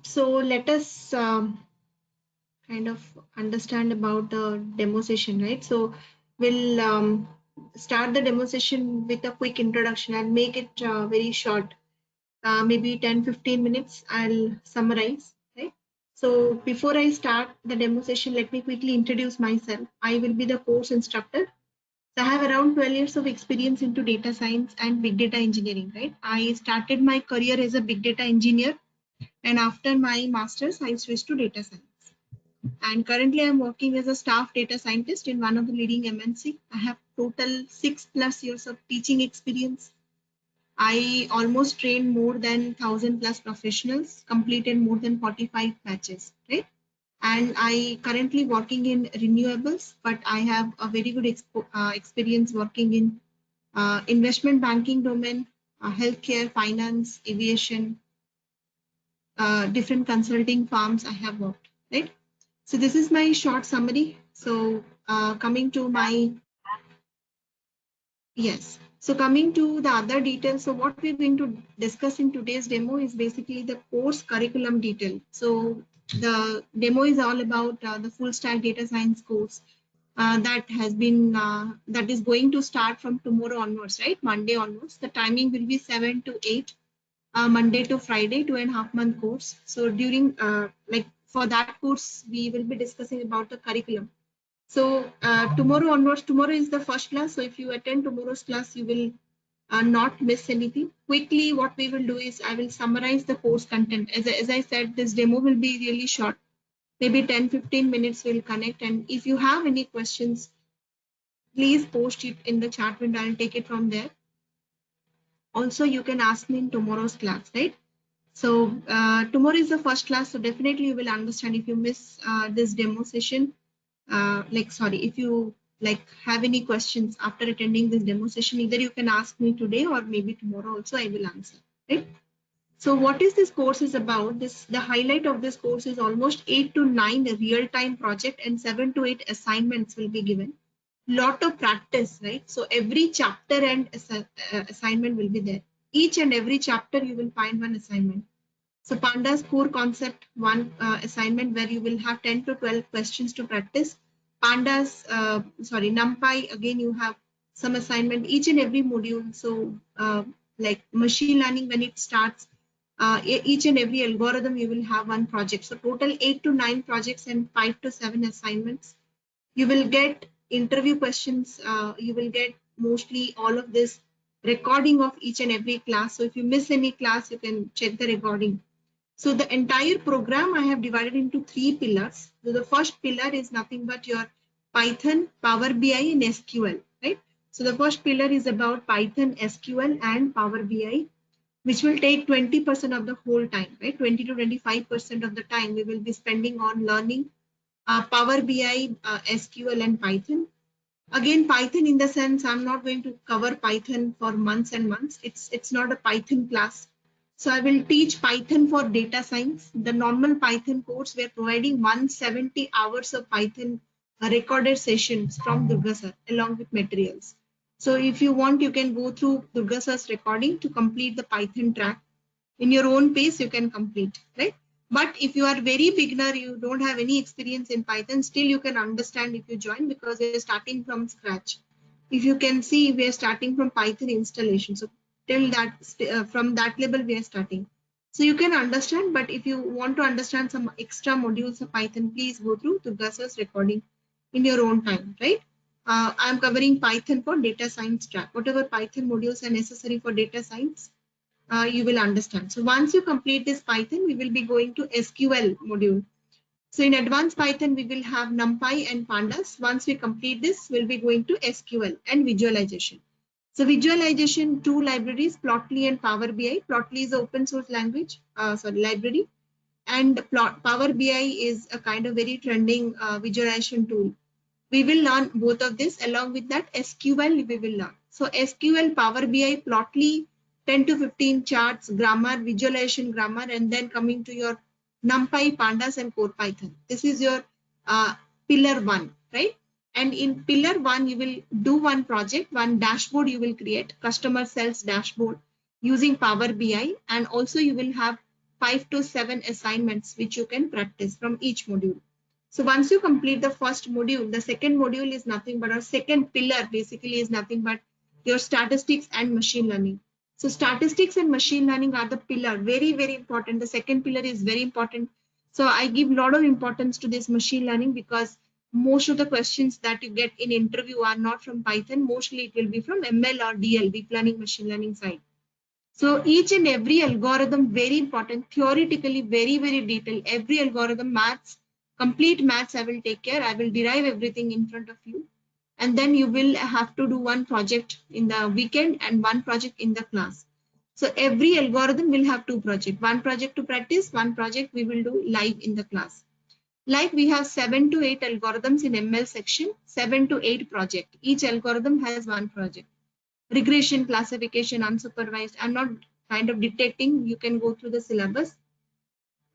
So let us kind of understand about the demo session, right? So we'll start the demo session with a quick introduction. I'll make it very short, maybe 10-15 minutes. I'll summarize, right? So before I start the demo session, let me quickly introduce myself. I will be the course instructor. So I have around 12 years of experience into data science and big data engineering, right? I started my career as a big data engineer, and after my master's, I switched to data science. And currently I'm working as a staff data scientist in one of the leading MNC. I have total 6+ years of teaching experience. I almost trained more than 1,000+ professionals, completed more than 45 batches, right? And I currently working in renewables, but I have a very good experience working in investment banking domain, healthcare, finance, aviation, different consulting firms I have worked, right? So this is my short summary. So coming to my, yes. So coming to the other details. So what we're going to discuss in today's demo is basically the course curriculum detail. So the demo is all about the full stack data science course that has been, that is going to start from tomorrow onwards, right? Monday onwards. The timing will be 7 to 8. Monday to Friday, 2.5 month course. So during like for that course, we will be discussing about the curriculum. So tomorrow onwards, tomorrow is the first class. So if you attend tomorrow's class, you will not miss anything. Quickly, what we will do is I will summarize the course content. As I said, this demo will be really short. Maybe 10-15 minutes will connect. And if you have any questions, please post it in the chat window. I'll take it from there. Also, you can ask me in tomorrow's class, right? So tomorrow is the first class, so definitely you will understand. If you miss this demo session, if you have any questions after attending this demo session, either you can ask me today or maybe tomorrow also I will answer, right? So what is this course is about? The highlight of this course is almost 8 to 9 real-time project and 7 to 8 assignments will be given. Lot of practice, right? So every chapter and assignment will be there. Each and every chapter you will find one assignment. So Pandas core concept, one assignment where you will have 10 to 12 questions to practice. Pandas, NumPy, again you have some assignment, each and every module. So like machine learning, when it starts, each and every algorithm you will have one project. So total 8 to 9 projects and 5 to 7 assignments. You will get interview questions. You will get mostly all of this recording of each and every class. So if you miss any class, you can check the recording. So the entire program I have divided into 3 pillars. So the first pillar is nothing but your Python, Power BI and SQL, right? So the first pillar is about Python, SQL and Power BI, which will take 20% of the whole time, right? 20 to 25% of the time we will be spending on learning Power BI, SQL and Python. Again, Python in the sense I'm not going to cover Python for months and months. It's not a Python class. So I will teach Python for data science. The normal Python course, we're providing 170 hours of Python recorded sessions from Durga sir along with materials. So if you want, you can go through Durga sir's recording to complete the Python track. In your own pace, you can complete, right? But if you are very beginner, you don't have any experience in Python, still you can understand if you join because we are starting from scratch. If you can see, we are starting from Python installation. So till that, from that level we are starting. So you can understand, but if you want to understand some extra modules of Python, please go through Durga sir's recording in your own time, right? I'm covering Python for data science track. Whatever Python modules are necessary for data science, you will understand. So once you complete this Python, we will be going to SQL module. So in advanced Python, we will have NumPy and Pandas. Once we complete this, we'll be going to SQL and visualization. So visualization, 2 libraries, Plotly and Power BI. Plotly is an open source language, library. And Power BI is a kind of very trending visualization tool. We will learn both of this. Along with that, SQL we will learn. So SQL, Power BI, Plotly, 10 to 15 charts, grammar, visualization grammar, and then coming to your NumPy, Pandas, and Core Python. This is your pillar 1, right? And in pillar 1, you will do one project, one dashboard you will create, customer sales dashboard using Power BI, and also you will have 5 to 7 assignments which you can practice from each module. So once you complete the first module, the second module is nothing but, our second pillar basically is nothing but your statistics and machine learning. So statistics and machine learning are the pillar, very, very important. The second pillar is very important. So I give a lot of importance to this machine learning because most of the questions that you get in interview are not from Python. Mostly it will be from ML or DL, deep learning, machine learning side. So each and every algorithm, very important, theoretically very, very detailed. Every algorithm, maths, complete maths, I will take care. I will derive everything in front of you. And then you will have to do one project in the weekend and one project in the class. So every algorithm will have two projects, one project to practice, one project we will do live in the class. Like we have 7 to 8 algorithms in ML section, 7 to 8 project. Each algorithm has one project. Regression, classification, unsupervised. I'm not kind of dictating. You can go through the syllabus.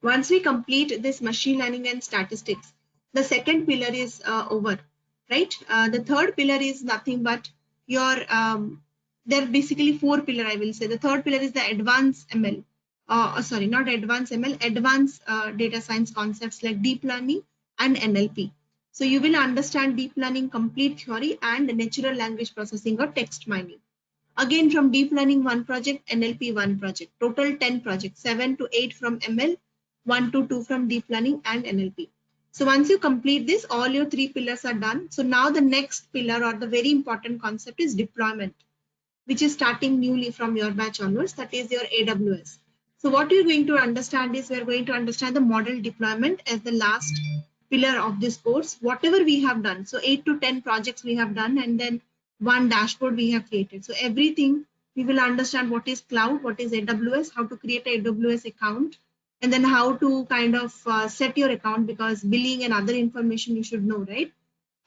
Once we complete this machine learning and statistics, the second pillar is over, right? The third pillar is nothing but your, there are basically 4 pillar, I will say. The third pillar is the advanced ML. Sorry, not advanced ML, advanced data science concepts like deep learning and NLP. So you will understand deep learning complete theory and natural language processing or text mining. Again, from deep learning, one project, NLP, one project. Total 10 projects, 7 to 8 from ML, 1 to 2 from deep learning and NLP. So once you complete this, all your 3 pillars are done. So now the next pillar or the very important concept is deployment, which is starting newly from your batch onwards. That is your AWS. So what you're going to understand is we're going to understand the model deployment as the last pillar of this course. Whatever we have done, so 8 to 10 projects we have done, and then one dashboard we have created. So everything we will understand what is cloud, what is AWS, how to create an AWS account, and then how to kind of set your account, because billing and other information you should know, right?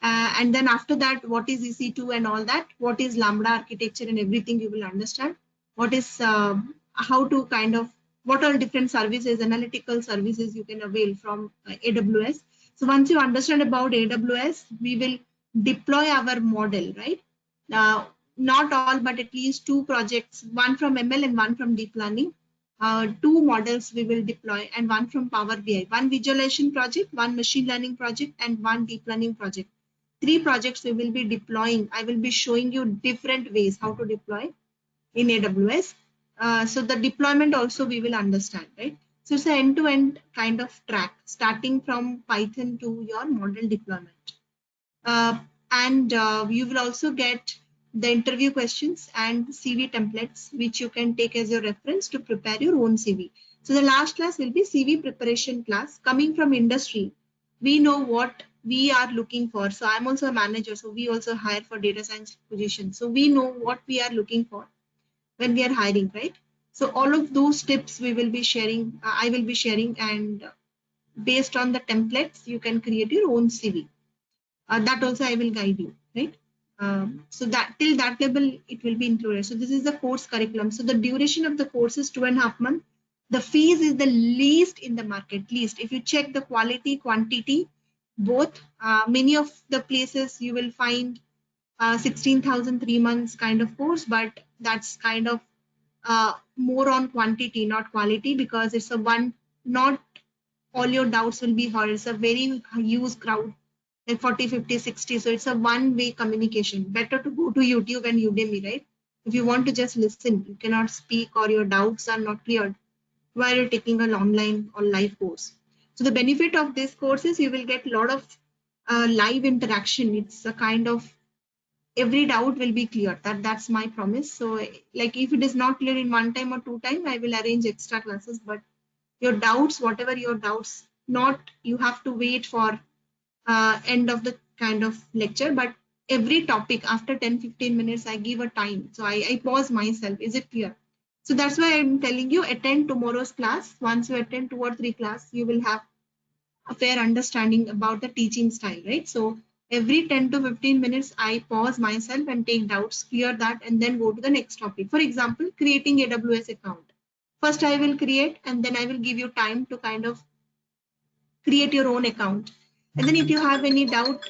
And then after that, what is EC2 and all that, what is Lambda architecture and everything you will understand. What is, how to kind of, what are different services, analytical services you can avail from AWS. So once you understand about AWS, we will deploy our model, right? Not all, but at least 2 projects, one from ML and one from deep learning. 2 models we will deploy, and one from Power BI, one visualization project, one machine learning project, and one deep learning project. 3 projects we will be deploying. I will be showing you different ways how to deploy in AWS. So the deployment also we will understand, right? So it's an end-to-end kind of track, starting from Python to your model deployment. And you will also get the interview questions and CV templates, which you can take as your reference to prepare your own CV. So the last class will be CV preparation class. Coming from industry, we know what we are looking for. So I'm also a manager, so we also hire for data science positions. So we know what we are looking for when we are hiring, right? So all of those tips we will be sharing, I will be sharing, and based on the templates, you can create your own CV. That also I will guide you, right? So that till that level it will be included. So this is the course curriculum. So the duration of the course is 2.5 months. The fees is the least in the market, least. If you check the quality, quantity, both, many of the places you will find 16,000 3 months kind of course, but that's kind of more on quantity, not quality, because it's a one, not all your doubts will be heard. It's a very huge crowd, like 40, 50, 60. So it's a one-way communication. Better to go to YouTube and Udemy, right? If you want to just listen, you cannot speak or your doubts are not cleared while you're taking an online or live course. So the benefit of this course is you will get a lot of live interaction. It's a kind of every doubt will be clear. That's my promise. So like if it is not clear in 1 time or 2 time, I will arrange extra classes. But your doubts, whatever your doubts, not you have to wait for end of the kind of lecture, but every topic after 10-15 minutes I give a time. So I pause myself. Is it clear? So that's why I'm telling you, attend tomorrow's class. Once you attend 2 or 3 class, you will have a fair understanding about the teaching style, right? So every 10 to 15 minutes, I pause myself and take doubts, clear that, and then go to the next topic. For example, creating AWS account. First, I will create, and then I will give you time to kind of create your own account. And then if you have any doubt,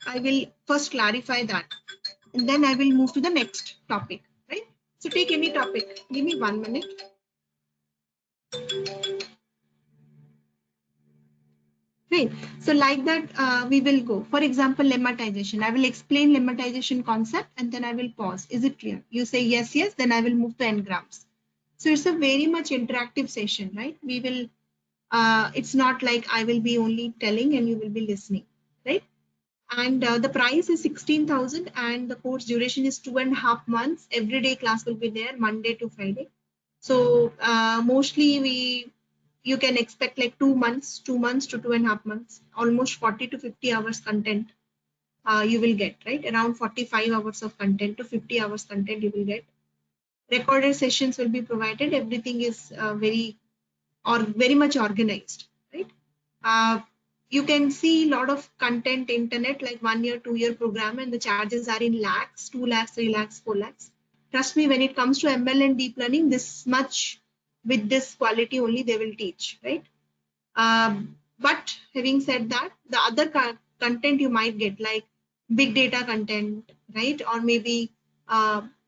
I will first clarify that. And then I will move to the next topic, right? So take any topic. Give me 1 minute. Right. So like that, we will go. For example, lemmatization. I will explain lemmatization concept and then I will pause. Is it clear? You say yes, yes, then I will move to n-grams. So it's a very much interactive session, right? We will, it's not like I will be only telling and you will be listening, right? And the price is 16,000 and the course duration is 2.5 months. Every day class will be there, Monday to Friday. So mostly you can expect like 2 months to 2.5 months, almost 40 to 50 hours content you will get, right? Around 45 hours of content to 50 hours content you will get. Recorded sessions will be provided. Everything is very much organized, right? You can see a lot of content internet like 1 year, 2 year program, and the charges are in lakhs, 2 lakhs, 3 lakhs, 4 lakhs. Trust me, when it comes to ML and deep learning, this much with this quality only they will teach, right? But having said that, the other content you might get like big data content, right? Or maybe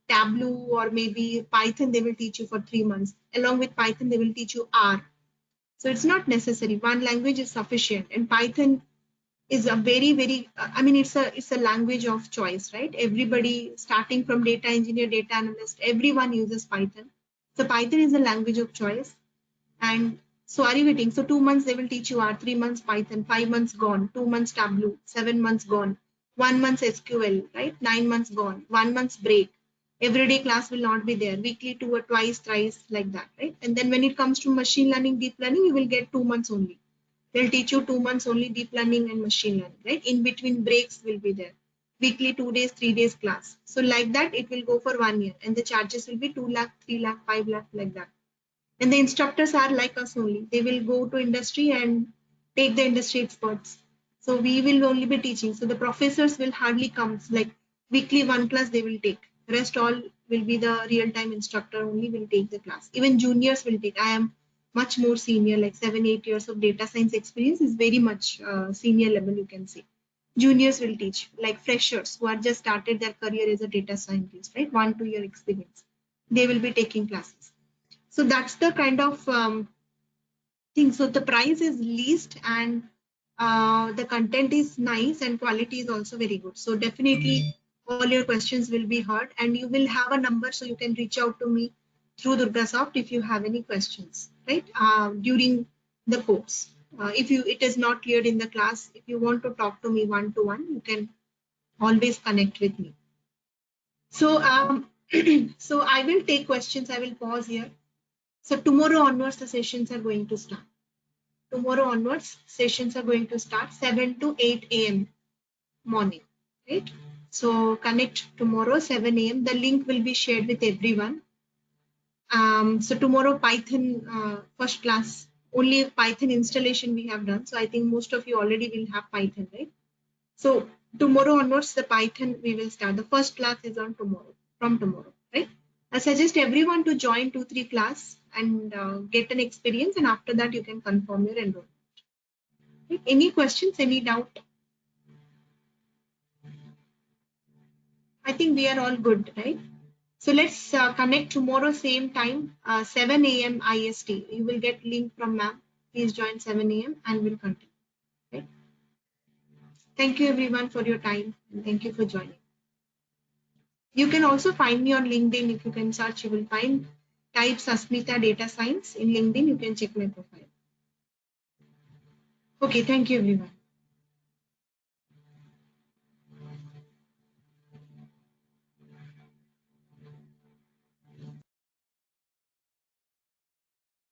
Tableau or maybe Python, they will teach you for 3 months. Along with Python, they will teach you R. So it's not necessary. One language is sufficient, and Python is a I mean, it's a language of choice, right? Everybody starting from data engineer, data analyst, everyone uses Python. So Python is a language of choice. And so are you waiting? So 2 months they will teach you R, 3 months Python, 5 months gone, 2 months Tableau, 7 months gone, 1 month SQL, right? 9 months gone, 1 month's break. Everyday class will not be there, weekly 2 or twice, thrice, like that, right? And then when it comes to machine learning, deep learning, you will get 2 months only. They'll teach you 2 months only deep learning and machine learning, right? In between breaks will be there. Weekly 2 days, 3 days class. So like that, it will go for 1 year and the charges will be 2 lakh, 3 lakh, 5 lakh, like that. And the instructors are like us only. They will go to industry and take the industry experts. So we will only be teaching. So the professors will hardly come, like weekly 1 class they will take. Rest all will be the real-time instructor only will take the class. Even juniors will take. I am much more senior, like 7-8 years of data science experience is very much senior level, you can say. Juniors will teach, like freshers who are just started their career as a data scientist, right? 1-2 year experience. They will be taking classes. So that's the kind of thing. So the price is least and the content is nice and quality is also very good. So definitely all your questions will be heard and you will have a number so you can reach out to me through DurgaSoft if you have any questions, right? During the course. If it is not cleared in the class, if you want to talk to me one-to-one, you can always connect with me. So, so I will take questions. I will pause here. So tomorrow onwards, the sessions are going to start. Tomorrow onwards, sessions are going to start 7 to 8 a.m. morning, right? So connect tomorrow 7 a.m. The link will be shared with everyone. So tomorrow Python first class, only Python installation we have done. So I think most of you already will have Python, right? So tomorrow onwards, the Python we will start. The first class is on tomorrow, from tomorrow, right? I suggest everyone to join 2-3 class and get an experience, and after that you can confirm your enrollment. Right? Any questions? Any doubt? I think we are all good, right? So let's connect tomorrow same time, 7 a.m. IST. You will get link from ma'am. Please join 7 a.m. and we'll continue. Right? Thank you everyone for your time and thank you for joining. You can also find me on LinkedIn. If you can search, you will find type Sasmitha Data Science in LinkedIn. You can check my profile. Okay, thank you everyone.